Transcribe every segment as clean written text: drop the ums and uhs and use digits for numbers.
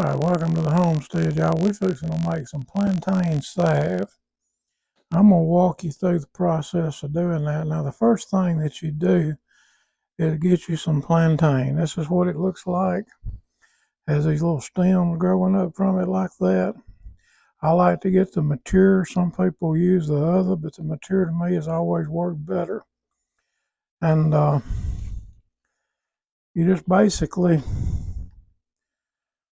Alright, welcome to the homestead, y'all. We're fixing to make some plantain salve. I'm going to walk you through the process of doing that. Now, the first thing that you do is get you some plantain. This is what it looks like. Has these little stems growing up from it like that. I like to get the mature. Some people use the other, but the mature to me has always worked better. And you just basically,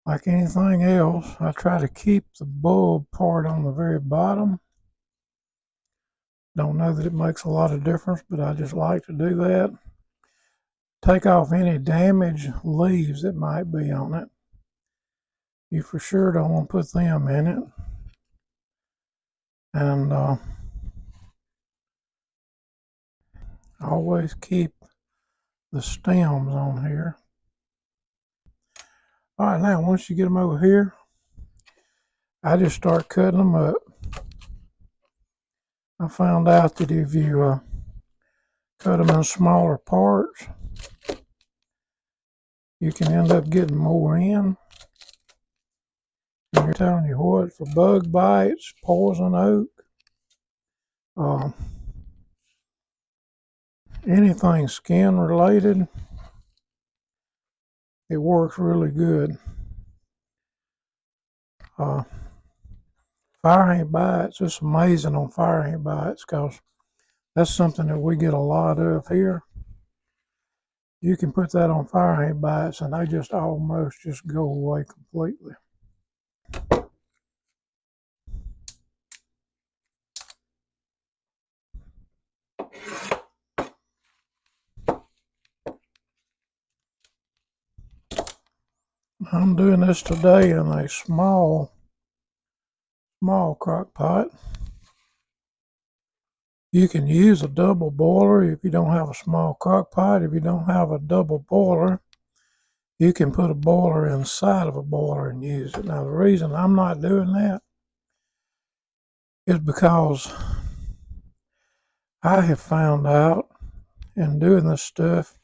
like anything else, I try to keep the bulb part on the very bottom. Don't know that it makes a lot of difference, but I just like to do that. Take off any damaged leaves that might be on it. You for sure don't want to put them in it. And always keep the stems on here. All right, now once you get them over here, I just start cutting them up. I found out that if you cut them in smaller parts, you can end up getting more in. And you're telling you what, for bug bites, poison oak, anything skin related, it works really good. Fire ant bites, it's amazing on fire ant bites because that's something that we get a lot of here. You can put that on fire ant bites and they just almost just go away completely. I'm doing this today in a small crock pot. You can use a double boiler if you don't have a small crock pot. If you don't have a double boiler, you can put a boiler inside of a boiler and use it. Now, the reason I'm not doing that is because I have found out in doing this stuff,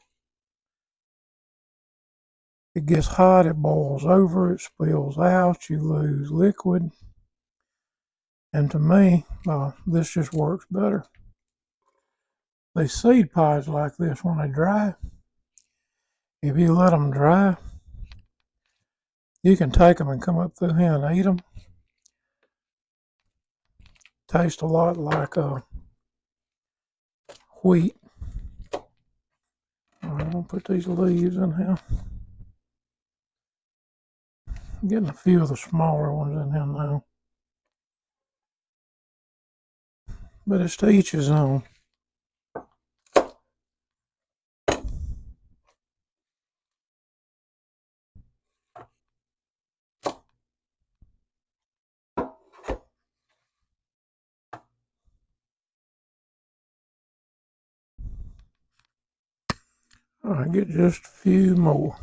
it gets hot, it boils over, it spills out, you lose liquid. And to me, this just works better. These seed pods like this, when they dry, if you let them dry, you can take them and come up through here and eat them. Taste a lot like wheat. I'm going to put these leaves in here. I'm getting a few of the smaller ones in here now. But it's to each his own. All right, get just a few more.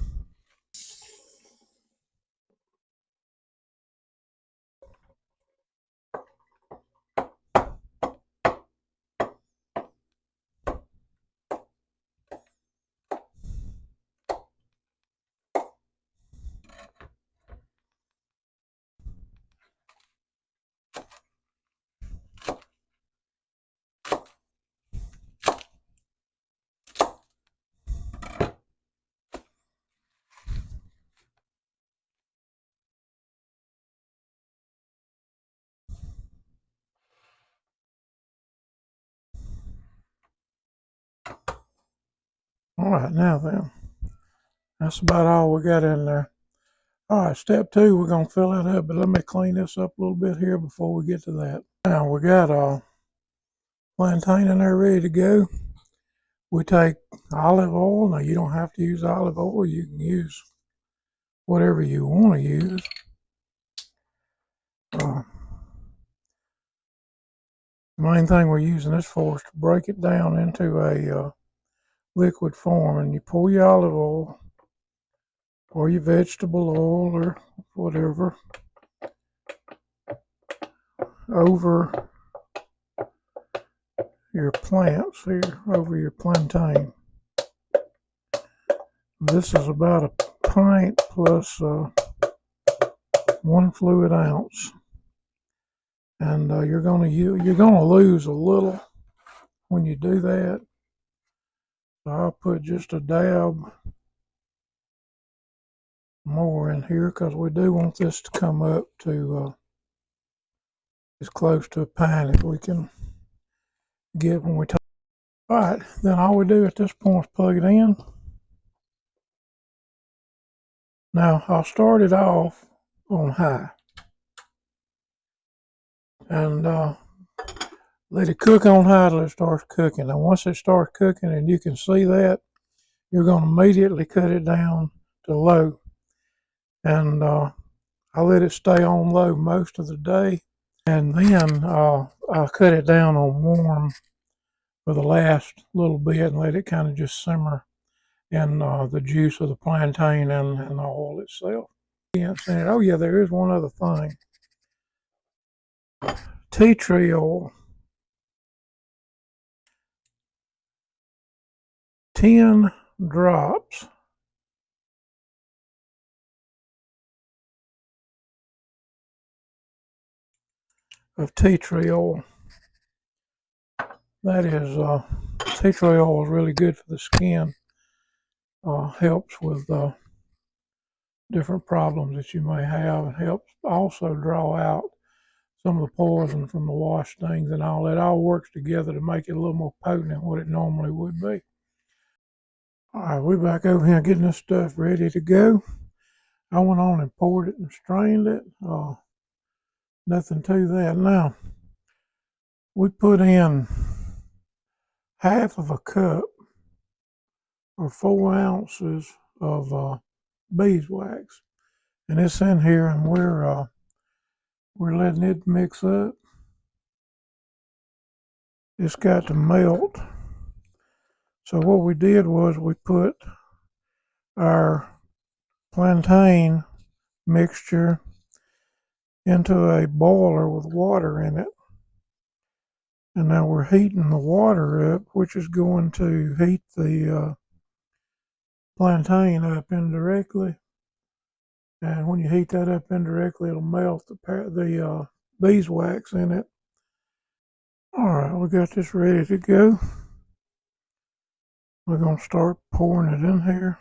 All right, now then, that's about all we got in there. All right, step 2, we're going to fill it up, but let me clean this up a little bit here before we get to that. Now, we got plantain in there ready to go. We take olive oil. Now, you don't have to use olive oil. You can use whatever you want to use. The main thing we're using this for is to break it down into a liquid form, and you pour your olive oil or your vegetable oil or whatever over your plants here, over your plantain. This is about a pint plus 1 fluid ounce. And you're gonna lose a little when you do that. So I'll put just a dab more in here because we do want this to come up to as close to a pint as we can get when we talk. All right, then all we do at this point is plug it in. Now I'll start it off on high and let it cook on high till it starts cooking. Now once it starts cooking and you can see that, you're going to immediately cut it down to low. And I let it stay on low most of the day. And then I'll cut it down on warm for the last little bit and let it kind of just simmer in the juice of the plantain and the oil itself. Oh yeah, there is one other thing. Tea tree oil. 10 drops of tea tree oil. That is, tea tree oil is really good for the skin. Helps with different problems that you may have. It helps also draw out some of the poison from the wash things and all. It all works together to make it a little more potent than what it normally would be. All right, we're back over here getting this stuff ready to go. I went on and poured it and strained it. Nothing to that. Now, we put in half of a cup or 4 ounces of beeswax. And it's in here and we're letting it mix up. It's got to melt. So what we did was we put our plantain mixture into a boiler with water in it. And now we're heating the water up, which is going to heat the plantain up indirectly. And when you heat that up indirectly, it'll melt the beeswax in it. All right, we got this ready to go. We're going to start pouring it in here.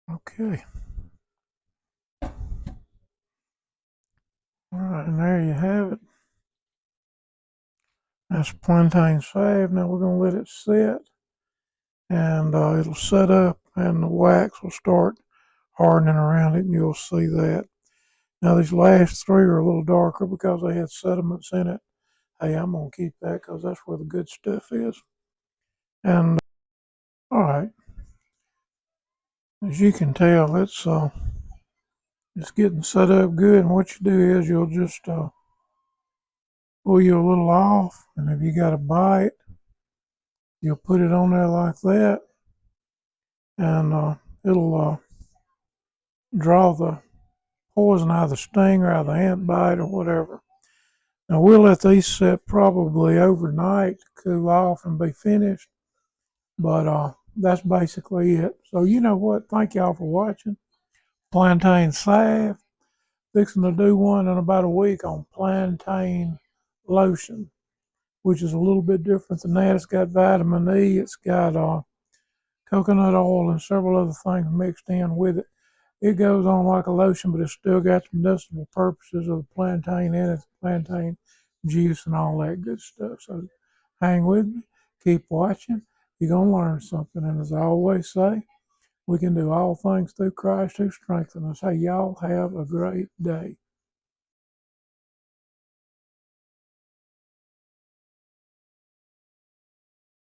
Okay. All right, and there you have it. That's Plantain Salve. Now we're going to let it sit, and it'll set up, and the wax will start hardening around it, and you'll see that. Now these last 3 are a little darker because they had sediments in it. Hey, I'm going to keep that because that's where the good stuff is. And all right, as you can tell, it's getting set up good. And what you do is you'll just pull you a little off, and if you got a bite, you'll put it on there like that, and it'll draw the poison out of the sting or out of the ant bite or whatever. Now we'll let these set probably overnight to cool off and be finished, but that's basically it. So you know what? Thank y'all for watching. Plantain Salve. Fixing to do one in about a week on plantain lotion, which is a little bit different than that. It's got vitamin E, it's got coconut oil, and several other things mixed in with it. It goes on like a lotion, but it's still got the medicinal purposes of the plantain in it, plantain juice, and all that good stuff. So hang with me, keep watching. You're going to learn something. And as I always say, we can do all things through Christ who strengthens us. Hey, y'all have a great day.